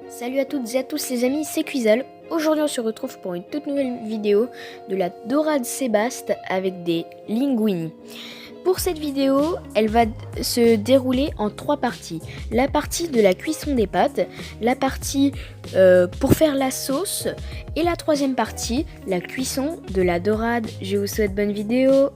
Salut à toutes et à tous les amis, c'est Cuisal. Aujourd'hui on se retrouve pour une toute nouvelle vidéo de la dorade sébaste avec des linguini. Pour cette vidéo, elle va se dérouler en 3 parties. La partie de la cuisson des pâtes, la partie pour faire la sauce et la troisième partie, la cuisson de la dorade. Je vous souhaite bonne vidéo.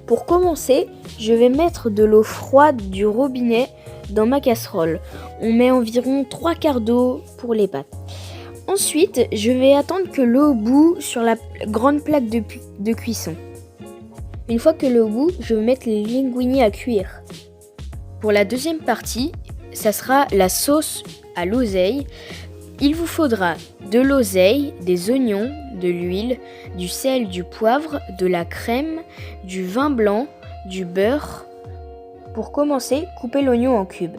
Pour commencer, je vais mettre de l'eau froide du robinet dans ma casserole. On met environ 3 quarts d'eau pour les pâtes. Ensuite, je vais attendre que l'eau bout sur la grande plaque de cuisson. Une fois que l'eau bout, je vais mettre les linguini à cuire. Pour la deuxième partie, ça sera la sauce à l'oseille. Il vous faudra de l'oseille, des oignons, de l'huile, du sel, du poivre, de la crème, du vin blanc, du beurre. Pour commencer, coupez l'oignon en cubes.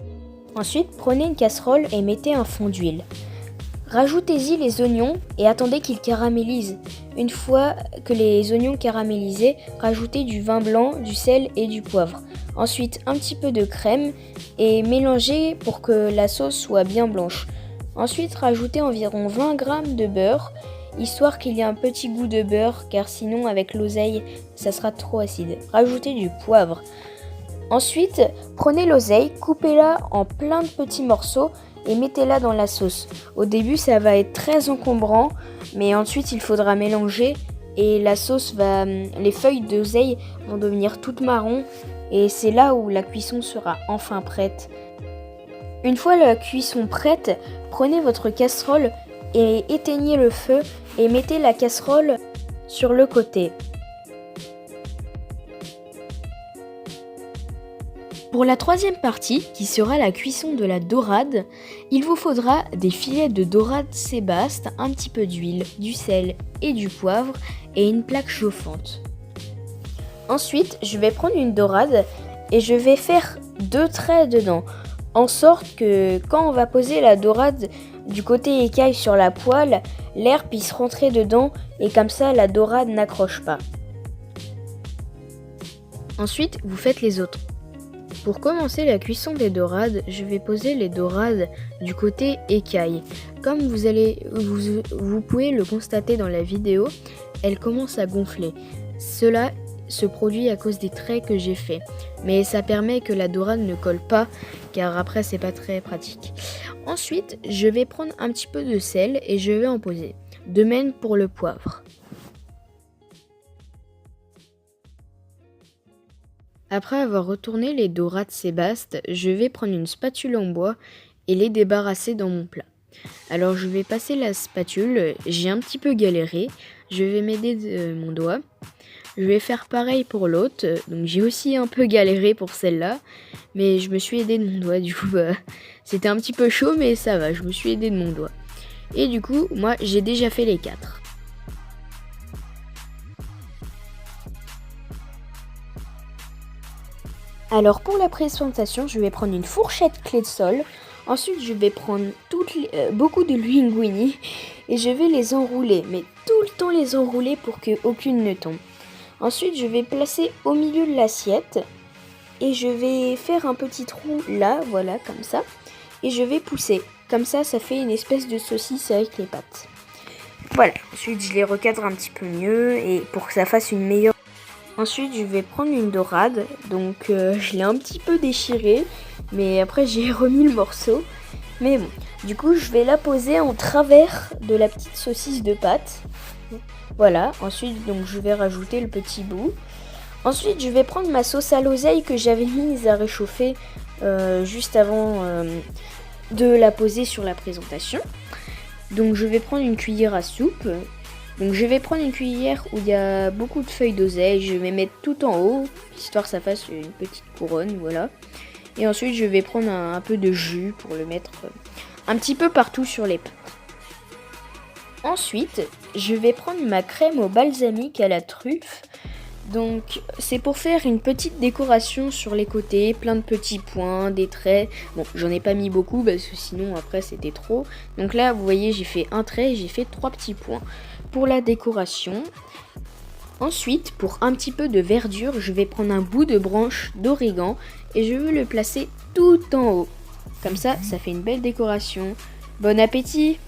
Ensuite, prenez une casserole et mettez un fond d'huile. Rajoutez-y les oignons et attendez qu'ils caramélisent. Une fois que les oignons caramélisés, rajoutez du vin blanc, du sel et du poivre. Ensuite, un petit peu de crème et mélangez pour que la sauce soit bien blanche. Ensuite, rajoutez environ 20 g de beurre, histoire qu'il y ait un petit goût de beurre, car sinon avec l'oseille, ça sera trop acide. Rajoutez du poivre. Ensuite, prenez l'oseille, coupez-la en plein de petits morceaux et mettez-la dans la sauce. Au début, ça va être très encombrant, mais ensuite il faudra mélanger et la sauce les feuilles d'oseille vont devenir toutes marron et c'est là où la cuisson sera enfin prête. Une fois la cuisson prête, prenez votre casserole et éteignez le feu et mettez la casserole sur le côté. Pour la troisième partie, qui sera la cuisson de la dorade, il vous faudra des filets de dorade sébaste, un petit peu d'huile, du sel et du poivre et une plaque chauffante. Ensuite, je vais prendre une dorade et je vais faire 2 traits dedans, en sorte que quand on va poser la dorade du côté écaille sur la poêle, l'air puisse rentrer dedans et comme ça la dorade n'accroche pas. Ensuite, vous faites les autres. Pour commencer la cuisson des dorades, je vais poser les dorades du côté écaille. Comme vous pouvez le constater dans la vidéo, elles commencent à gonfler. Cela se produit à cause des traits que j'ai faits. Mais ça permet que la dorade ne colle pas, car après c'est pas très pratique. Ensuite, je vais prendre un petit peu de sel et je vais en poser. De même pour le poivre. Après avoir retourné les dorades sébaste, je vais prendre une spatule en bois et les débarrasser dans mon plat. Alors je vais passer la spatule, j'ai un petit peu galéré, je vais m'aider de mon doigt. Je vais faire pareil pour l'autre, donc j'ai aussi un peu galéré pour celle-là, mais je me suis aidé de mon doigt, du coup c'était un petit peu chaud mais ça va, je me suis aidé de mon doigt. Et du coup, moi j'ai déjà fait les 4. Alors pour la présentation, je vais prendre une fourchette clé de sol. Ensuite, je vais prendre beaucoup de linguini et je vais les enrouler, mais tout le temps les enrouler pour qu'aucune ne tombe. Ensuite, je vais placer au milieu de l'assiette et je vais faire un petit trou là, voilà, comme ça. Et je vais pousser. Comme ça, ça fait une espèce de saucisse avec les pâtes. Voilà, ensuite je les recadre un petit peu mieux et pour que ça fasse une meilleure... Ensuite, je vais prendre une dorade, donc je l'ai un petit peu déchirée, mais après j'ai remis le morceau. Mais bon, du coup, je vais la poser en travers de la petite saucisse de pâte. Voilà, ensuite, donc je vais rajouter le petit bout. Ensuite, je vais prendre ma sauce à l'oseille que j'avais mise à réchauffer juste avant de la poser sur la présentation. Donc, je vais prendre une cuillère à soupe. Donc je vais prendre une cuillère où il y a beaucoup de feuilles d'oseille, je vais mettre tout en haut, histoire que ça fasse une petite couronne, voilà. Et ensuite je vais prendre un peu de jus pour le mettre un petit peu partout sur les pâtes. Ensuite, je vais prendre ma crème au balsamique à la truffe. Donc c'est pour faire une petite décoration sur les côtés, plein de petits points, des traits. Bon, j'en ai pas mis beaucoup parce que sinon après c'était trop. Donc là, vous voyez, j'ai fait un trait et j'ai fait 3 petits points pour la décoration. Ensuite, pour un petit peu de verdure, je vais prendre un bout de branche d'origan et je vais le placer tout en haut. Comme ça, ça fait une belle décoration. Bon appétit!